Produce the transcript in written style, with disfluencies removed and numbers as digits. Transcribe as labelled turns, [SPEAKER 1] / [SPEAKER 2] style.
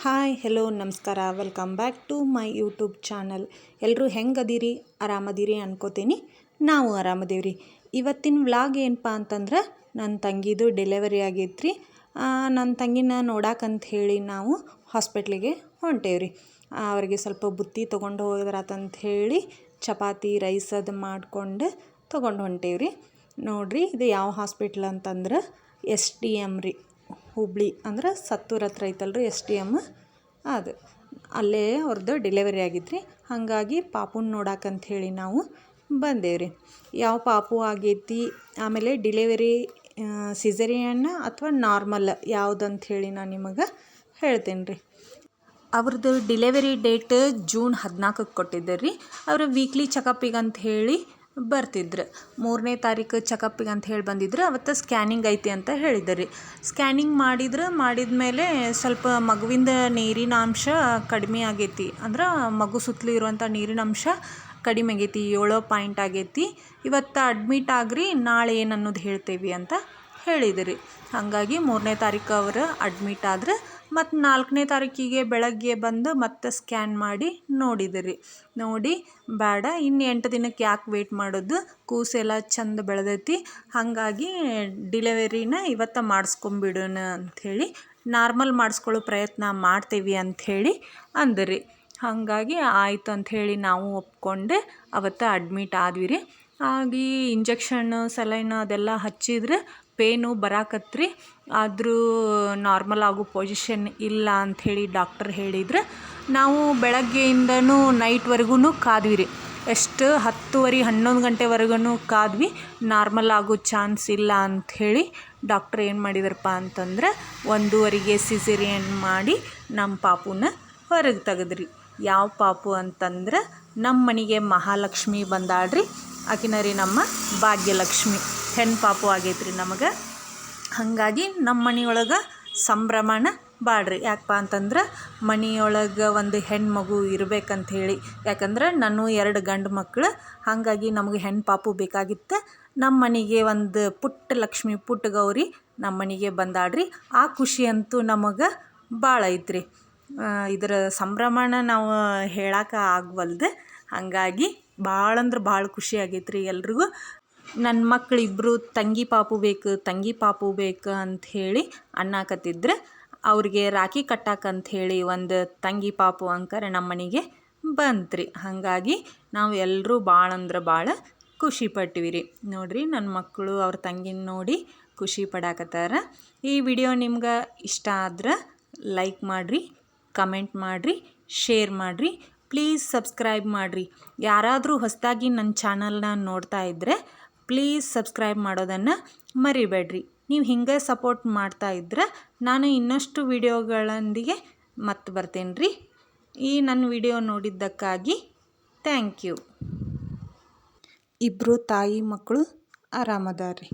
[SPEAKER 1] Hi hello ನಮಸ್ಕಾರ welcome back to my YouTube channel. ಎಲ್ಲರೂ ಹೆಂಗದೀರಿ, ಆರಾಮದೀರಿ ಅನ್ಕೋತೀನಿ. ನಾವು ಆರಾಮದೇವ್ರಿ. ಇವತ್ತಿನ ವ್ಲಾಗ್ ಏನಪ್ಪ ಅಂತಂದ್ರೆ ನನ್ನ ತಂಗಿದು ಡೆಲಿವರಿ ಆಗೈತ್ರಿ. ನನ್ನ ತಂಗಿನ ನೋಡಾಕಂತ ಹೇಳಿ ನಾವು ಹಾಸ್ಪಿಟ್ಲಿಗೆ ಹೊಂಟೇವ್ರಿ. ಅವ್ರಿಗೆ ಸ್ವಲ್ಪ ಬುತ್ತಿ ತೊಗೊಂಡು ಹೋದ್ರಾತಂತ ಹೇಳಿ ಚಪಾತಿ ರೈಸ್ ಅದು ಮಾಡ್ಕೊಂಡು ತೊಗೊಂಡು ಹೊಂಟೇವ್ರಿ. ನೋಡಿರಿ, ಇದು ಯಾವ ಹಾಸ್ಪಿಟ್ಲ್ ಅಂತಂದ್ರೆ STM ರೀ, ಹುಬ್ಳಿ ಅಂದ್ರೆ ಸತ್ತೂರ್ ಹತ್ರ ಐತಲ್ರಿ STM. ಅದು ಅಲ್ಲೇ ಅವ್ರದ್ದು ಡೆಲಿವರಿ ಆಗಿತ್ತು ರೀ. ಹಾಗಾಗಿ ಪಾಪುನ ನೋಡಾಕಂತ ಹೇಳಿ ನಾವು ಬಂದೇವ್ರಿ. ಯಾವ ಪಾಪು ಆಗೈತಿ, ಆಮೇಲೆ ಡೆಲಿವರಿ ಸಿಸೇರಿಯನ್ ಅಥವಾ ನಾರ್ಮಲ್ ಯಾವುದಂತ ಹೇಳಿ ನಾನು ನಿಮಗೆ ಹೇಳ್ತೇನೆ ರೀ. ಅವ್ರದ್ದು ಡೆಲಿವರಿ ಡೇಟ್ ಜೂನ್ 14ಕ್ಕೆ ಕೊಟ್ಟಿದ್ದೆ ರೀ. ಅವರು ವೀಕ್ಲಿ ಚೆಕಪ್ಪಿಗೆ ಅಂತ ಹೇಳಿ ಬರ್ತಿದ್ರು. 3ನೇ ತಾರೀಕು ಚೆಕಪ್ಪಿಗೆ ಅಂತ ಹೇಳಿ ಬಂದಿದ್ರು. ಅವತ್ತು ಸ್ಕ್ಯಾನಿಂಗ್ ಐತಿ ಅಂತ ಹೇಳಿದ್ರು ರೀ. ಸ್ಕ್ಯಾನಿಂಗ್ ಮಾಡಿದ ಮೇಲೆ ಸ್ವಲ್ಪ ಮಗುವಿಂದ ನೀರಿನ ಅಂಶ ಕಡಿಮೆ ಆಗೈತಿ, ಅಂದ್ರೆ ಮಗು ಸುತ್ತಲೂ ಇರುವಂಥ ನೀರಿನ ಅಂಶ ಕಡಿಮೆ ಆಗೈತಿ, 7 ಪಾಯಿಂಟ್ ಆಗೈತಿ. ಇವತ್ತು ಅಡ್ಮಿಟ್ ಆಗ್ರಿ, ನಾಳೆ ಏನು ಅನ್ನೋದು ಹೇಳ್ತೇವೆ ಅಂತ ಹೇಳಿದ್ರಿ. ಹಾಗಾಗಿ 3ನೇ ತಾರೀಕು ಅವರು ಅಡ್ಮಿಟ್ ಆದ್ರೆ ಮತ್ತು 4ನೇ ತಾರೀಕಿಗೆ ಬೆಳಗ್ಗೆ ಬಂದು ಮತ್ತೆ ಸ್ಕ್ಯಾನ್ ಮಾಡಿ ನೋಡಿದ್ರಿ. ನೋಡಿ, ಬೇಡ ಇನ್ನು 8 ದಿನಕ್ಕೆ ಯಾಕೆ ವೆಯ್ಟ್ ಮಾಡೋದು, ಕೂಸೆಲ್ಲ ಚಂದ ಬೆಳೆದೈತಿ, ಹಾಗಾಗಿ ಡೆಲಿವರಿನ ಇವತ್ತು ಮಾಡಿಸ್ಕೊಂಬಿಡೋಣ ಅಂಥೇಳಿ ನಾರ್ಮಲ್ ಮಾಡಿಸ್ಕೊಳ್ಳೋ ಪ್ರಯತ್ನ ಮಾಡ್ತೇವೆ ಅಂಥೇಳಿ ಅಂದ್ರಿ. ಹಾಗಾಗಿ ಆಯಿತು ಅಂಥೇಳಿ ನಾವು ಒಪ್ಕೊಂಡು ಅವತ್ತು ಅಡ್ಮಿಟ್ ಆದ್ವಿ ರೀ. ಹಾಗೆ ಇಂಜೆಕ್ಷನ್ ಸಲೈನ್ ಅದೆಲ್ಲ ಹಚ್ಚಿದ್ರೆ ಪೇನು ಬರಾಕತ್ರಿ, ಆದರೂ ನಾರ್ಮಲ್ ಆಗೋ ಪೊಸಿಷನ್ ಇಲ್ಲ ಅಂಥೇಳಿ ಡಾಕ್ಟರ್ ಹೇಳಿದ್ರು. ನಾವು ಬೆಳಗ್ಗೆಯಿಂದನೂ ನೈಟ್ವರೆಗೂ ಕಾದ್ವಿ ರೀ. ಎಷ್ಟು 10:30 11 ಗಂಟೆವರೆಗೂ ಕಾದ್ವಿ. ನಾರ್ಮಲ್ ಆಗೋ ಚಾನ್ಸ್ ಇಲ್ಲ ಅಂಥೇಳಿ ಡಾಕ್ಟ್ರ್ ಏನು ಮಾಡಿದ್ರಪ್ಪ ಅಂತಂದ್ರೆ 1:15ಗೆ ಸಿಸೇರಿಯನ್ ಮಾಡಿ ನಮ್ಮ ಪಾಪುನ ಹೊರಗೆ ತೆಗೆದ್ರಿ. ಯಾವ ಪಾಪು ಅಂತಂದ್ರೆ ನಮ್ಮ ಮನೆಗೆ ಮಹಾಲಕ್ಷ್ಮಿ ಬಂದಾಳ್ರಿ, ಆಕಿನ ರೀ ನಮ್ಮ ಭಾಗ್ಯಲಕ್ಷ್ಮಿ. ಹೆಣ್ಣು ಪಾಪು ಆಗೈತ್ರಿ ನಮಗೆ. ಹಾಗಾಗಿ ನಮ್ಮ ಮನೆಯೊಳಗೆ ಸಂಭ್ರಮಣ ಬಾಡ್ರಿ. ಯಾಕಪ್ಪ ಅಂತಂದ್ರೆ ಮನೆಯೊಳಗೆ ಒಂದು ಹೆಣ್ಮಗು ಇರಬೇಕಂತ ಹೇಳಿ. ಯಾಕಂದ್ರೆ ನಾನು 2 ಗಂಡು ಮಕ್ಕಳು, ಹಾಗಾಗಿ ನಮಗೆ ಹೆಣ್ಣು ಪಾಪು ಬೇಕಾಗಿತ್ತು. ನಮ್ಮ ಮನೆಗೆ ಒಂದು ಪುಟ್ಟ ಲಕ್ಷ್ಮಿ, ಪುಟ್ಟ ಗೌರಿ ನಮ್ಮ ಮನೆಗೆ ಬಂದಾಡ್ರಿ. ಆ ಖುಷಿ ಅಂತೂ ನಮಗೆ ಭಾಳ ಐತ್ರಿ. ಇದರ ಸಂಭ್ರಮಣ ನಾವು ಹೇಳಕ್ಕೆ ಆಗವಲ್ದು. ಹಾಗಾಗಿ ಭಾಳ ಅಂದ್ರೆ ಭಾಳ ಖುಷಿ ಆಗೈತ್ರಿ ಎಲ್ರಿಗೂ. ನನ್ನ ಮಕ್ಕಳಿಬ್ಬರು ತಂಗಿ ಪಾಪು ಬೇಕು ಅಂಥೇಳಿ ಅನ್ನಕತ್ತಿದ್ರೆ ಅವ್ರಿಗೆ ರಾಖಿ ಕಟ್ಟಾಕಂಥೇಳಿ ಒಂದು ತಂಗಿ ಪಾಪು ಅಂಕರ ನಮ್ಮ ಮನೆಗೆ ಬಂತ್ರಿ. ಹಾಗಾಗಿ ನಾವು ಎಲ್ಲರೂ ಭಾಳ ಅಂದ್ರೆ ಭಾಳ ಖುಷಿ ಪಟ್ಟಿವಿ ರೀ. ನೋಡಿರಿ, ನನ್ನ ಮಕ್ಕಳು ಅವ್ರ ತಂಗಿನ ನೋಡಿ ಖುಷಿ ಪಡಾಕತ್ತಾರ. ಈ ವಿಡಿಯೋ ನಿಮ್ಗೆ ಇಷ್ಟ ಆದ್ರೆ ಲೈಕ್ ಮಾಡಿರಿ, ಕಮೆಂಟ್ ಮಾಡಿರಿ, ಶೇರ್ ಮಾಡಿರಿ, ಪ್ಲೀಸ್ ಸಬ್ಸ್ಕ್ರೈಬ್ ಮಾಡಿರಿ. ಯಾರಾದರೂ ಹೊಸದಾಗಿ ನನ್ನ ಚಾನಲ್ನ ನೋಡ್ತಾ ಇದ್ದರೆ ಪ್ಲೀಸ್ ಸಬ್ಸ್ಕ್ರೈಬ್ ಮಾಡೋದನ್ನು ಮರಿಬೇಡ್ರಿ. ನೀವು ಹಿಂಗೆ ಸಪೋರ್ಟ್ ಮಾಡ್ತಾ ಇದ್ರೆ ನಾನು ಇನ್ನಷ್ಟು ವಿಡಿಯೋಗಳೊಂದಿಗೆ ಮತ್ತೆ ಬರ್ತೇನೆ ರೀ. ಈ ನನ್ನ ವಿಡಿಯೋ ನೋಡಿದ್ದಕ್ಕಾಗಿ ಥ್ಯಾಂಕ್ ಯು. ಇಬ್ಬರು ತಾಯಿ ಮಕ್ಕಳು ಆರಾಮದಾರ್ರಿ.